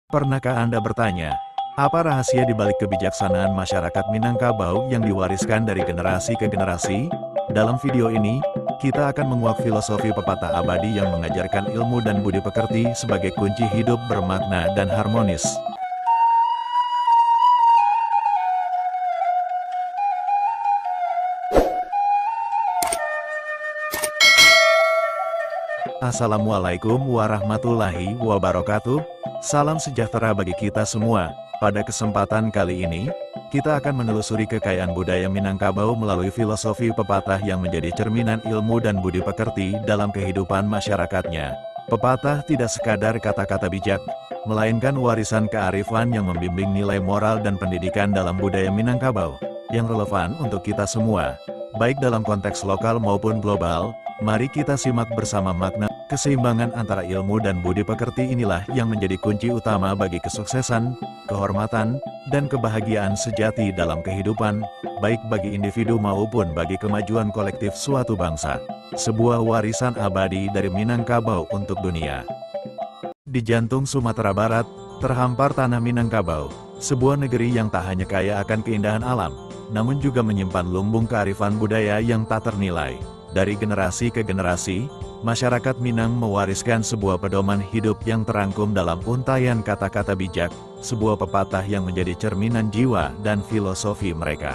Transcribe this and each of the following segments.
Pernahkah Anda bertanya, apa rahasia di balik kebijaksanaan masyarakat Minangkabau yang diwariskan dari generasi ke generasi? Dalam video ini, kita akan menguak filosofi pepatah abadi yang mengajarkan ilmu dan budi pekerti sebagai kunci hidup bermakna dan harmonis. Assalamualaikum warahmatullahi wabarakatuh. Salam sejahtera bagi kita semua. Pada kesempatan kali ini, kita akan menelusuri kekayaan budaya Minangkabau melalui filosofi pepatah yang menjadi cerminan ilmu dan budi pekerti dalam kehidupan masyarakatnya. Pepatah tidak sekadar kata-kata bijak, melainkan warisan kearifan yang membimbing nilai moral dan pendidikan dalam budaya Minangkabau, yang relevan untuk kita semua, baik dalam konteks lokal maupun global. Mari kita simak bersama makna keseimbangan antara ilmu dan budi pekerti inilah yang menjadi kunci utama bagi kesuksesan, kehormatan, dan kebahagiaan sejati dalam kehidupan, baik bagi individu maupun bagi kemajuan kolektif suatu bangsa. Sebuah warisan abadi dari Minangkabau untuk dunia. Di jantung Sumatera Barat, terhampar tanah Minangkabau, sebuah negeri yang tak hanya kaya akan keindahan alam, namun juga menyimpan lumbung kearifan budaya yang tak ternilai. Dari generasi ke generasi, masyarakat Minang mewariskan sebuah pedoman hidup yang terangkum dalam untaian kata-kata bijak, sebuah pepatah yang menjadi cerminan jiwa dan filosofi mereka.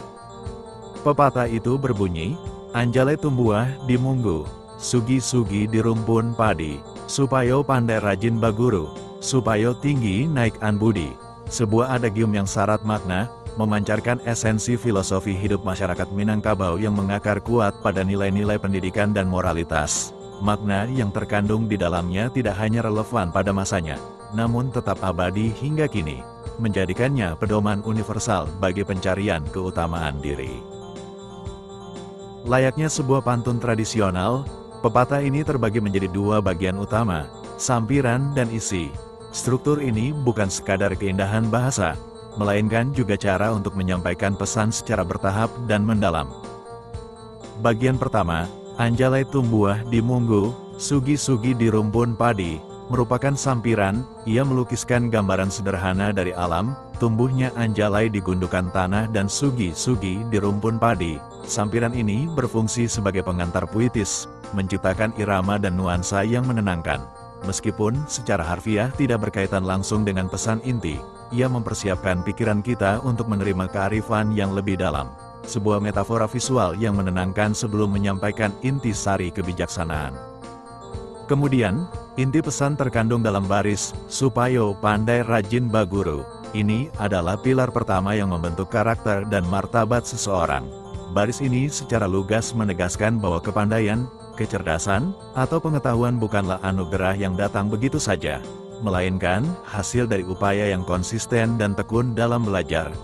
Pepatah itu berbunyi, "Anjale tumbuah di munggu, sugi-sugi di rumpun padi, supayo pandai rajin baguru, supayo tinggi naik an budi." Sebuah adagium yang syarat makna, memancarkan esensi filosofi hidup masyarakat Minangkabau yang mengakar kuat pada nilai-nilai pendidikan dan moralitas. Makna yang terkandung di dalamnya tidak hanya relevan pada masanya, namun tetap abadi hingga kini, menjadikannya pedoman universal bagi pencarian keutamaan diri. Layaknya sebuah pantun tradisional, pepatah ini terbagi menjadi dua bagian utama, sampiran dan isi. Struktur ini bukan sekadar keindahan bahasa, melainkan juga cara untuk menyampaikan pesan secara bertahap dan mendalam. Bagian pertama, Anjalai tumbuah di munggu, sugi-sugi di rumpun padi, merupakan sampiran. Ia melukiskan gambaran sederhana dari alam, tumbuhnya anjalai di gundukan tanah dan sugi-sugi di rumpun padi. Sampiran ini berfungsi sebagai pengantar puitis, menciptakan irama dan nuansa yang menenangkan. Meskipun secara harfiah tidak berkaitan langsung dengan pesan inti, ia mempersiapkan pikiran kita untuk menerima kearifan yang lebih dalam. Sebuah metafora visual yang menenangkan sebelum menyampaikan inti sari kebijaksanaan. Kemudian, inti pesan terkandung dalam baris, supayo pandai rajin baguru. Ini adalah pilar pertama yang membentuk karakter dan martabat seseorang. Baris ini secara lugas menegaskan bahwa kepandaian, kecerdasan, atau pengetahuan bukanlah anugerah yang datang begitu saja, melainkan hasil dari upaya yang konsisten dan tekun dalam belajar.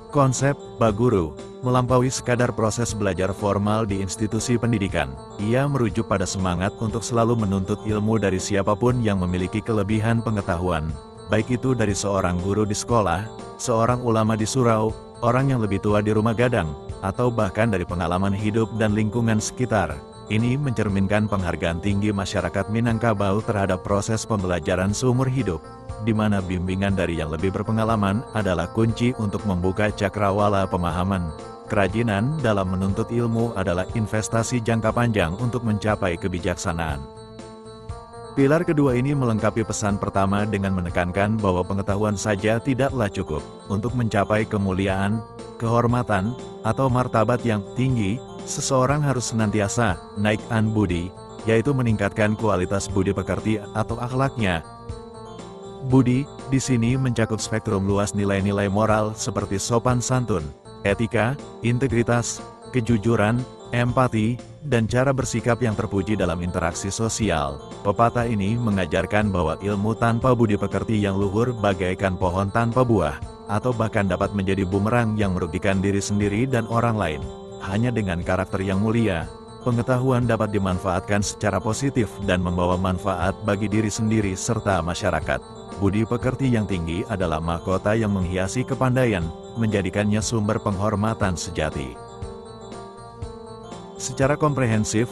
Konsep baguru melampaui sekadar proses belajar formal di institusi pendidikan. Ia merujuk pada semangat untuk selalu menuntut ilmu dari siapapun yang memiliki kelebihan pengetahuan, baik itu dari seorang guru di sekolah, seorang ulama di surau, orang yang lebih tua di rumah gadang, atau bahkan dari pengalaman hidup dan lingkungan sekitar. Ini mencerminkan penghargaan tinggi masyarakat Minangkabau terhadap proses pembelajaran seumur hidup, di mana bimbingan dari yang lebih berpengalaman adalah kunci untuk membuka cakrawala pemahaman. Kerajinan dalam menuntut ilmu adalah investasi jangka panjang untuk mencapai kebijaksanaan. Pilar kedua ini melengkapi pesan pertama dengan menekankan bahwa pengetahuan saja tidaklah cukup untuk mencapai kemuliaan, kehormatan, atau martabat yang tinggi. Seseorang harus senantiasa naik an budi, yaitu meningkatkan kualitas budi pekerti atau akhlaknya. Budi di sini mencakup spektrum luas nilai-nilai moral seperti sopan santun, etika, integritas, kejujuran, empati, dan cara bersikap yang terpuji dalam interaksi sosial. Pepatah ini mengajarkan bahwa ilmu tanpa budi pekerti yang luhur bagaikan pohon tanpa buah, atau bahkan dapat menjadi bumerang yang merugikan diri sendiri dan orang lain. Hanya dengan karakter yang mulia, pengetahuan dapat dimanfaatkan secara positif dan membawa manfaat bagi diri sendiri serta masyarakat. Budi pekerti yang tinggi adalah mahkota yang menghiasi kepandaian, menjadikannya sumber penghormatan sejati. Secara komprehensif,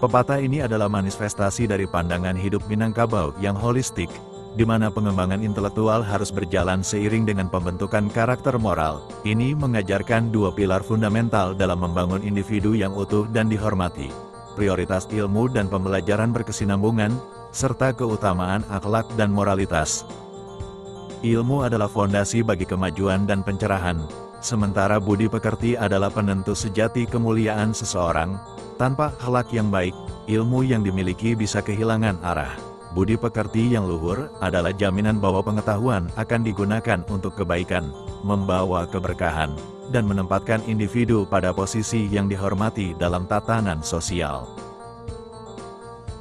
pepatah ini adalah manifestasi dari pandangan hidup Minangkabau yang holistik, di mana pengembangan intelektual harus berjalan seiring dengan pembentukan karakter moral. Ini mengajarkan dua pilar fundamental dalam membangun individu yang utuh dan dihormati. Prioritas ilmu dan pembelajaran berkesinambungan, serta keutamaan akhlak dan moralitas. Ilmu adalah fondasi bagi kemajuan dan pencerahan, sementara budi pekerti adalah penentu sejati kemuliaan seseorang. Tanpa akhlak yang baik, ilmu yang dimiliki bisa kehilangan arah. Budi pekerti yang luhur adalah jaminan bahwa pengetahuan akan digunakan untuk kebaikan, membawa keberkahan, dan menempatkan individu pada posisi yang dihormati dalam tatanan sosial.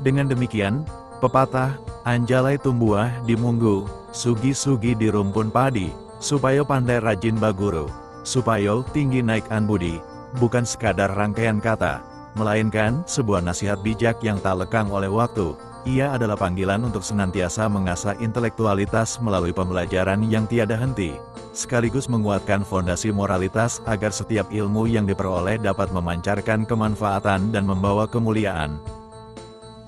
Dengan demikian, pepatah, anjalai tumbuah di munggu, sugi-sugi di rumpun padi, supaya pandai rajin baguru, supaya tinggi naik an budi, bukan sekadar rangkaian kata, melainkan sebuah nasihat bijak yang tak lekang oleh waktu. Ia adalah panggilan untuk senantiasa mengasah intelektualitas melalui pembelajaran yang tiada henti, sekaligus menguatkan fondasi moralitas agar setiap ilmu yang diperoleh dapat memancarkan kemanfaatan dan membawa kemuliaan.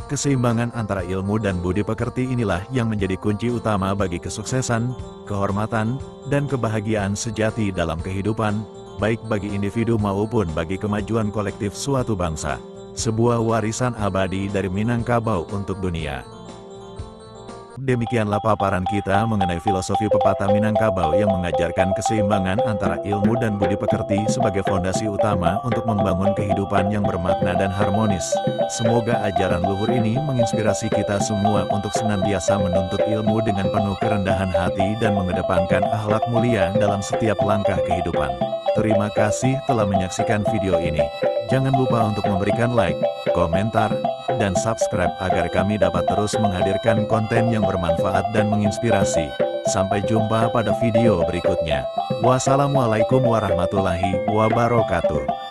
Keseimbangan antara ilmu dan budi pekerti inilah yang menjadi kunci utama bagi kesuksesan, kehormatan, dan kebahagiaan sejati dalam kehidupan, baik bagi individu maupun bagi kemajuan kolektif suatu bangsa. Sebuah warisan abadi dari Minangkabau untuk dunia. Demikianlah paparan kita mengenai filosofi pepatah Minangkabau yang mengajarkan keseimbangan antara ilmu dan budi pekerti sebagai fondasi utama untuk membangun kehidupan yang bermakna dan harmonis. Semoga ajaran luhur ini menginspirasi kita semua untuk senantiasa menuntut ilmu dengan penuh kerendahan hati dan mengedepankan akhlak mulia dalam setiap langkah kehidupan. Terima kasih telah menyaksikan video ini. Jangan lupa untuk memberikan like, komentar, dan subscribe agar kami dapat terus menghadirkan konten yang bermanfaat dan menginspirasi. Sampai jumpa pada video berikutnya. Wassalamualaikum warahmatullahi wabarakatuh.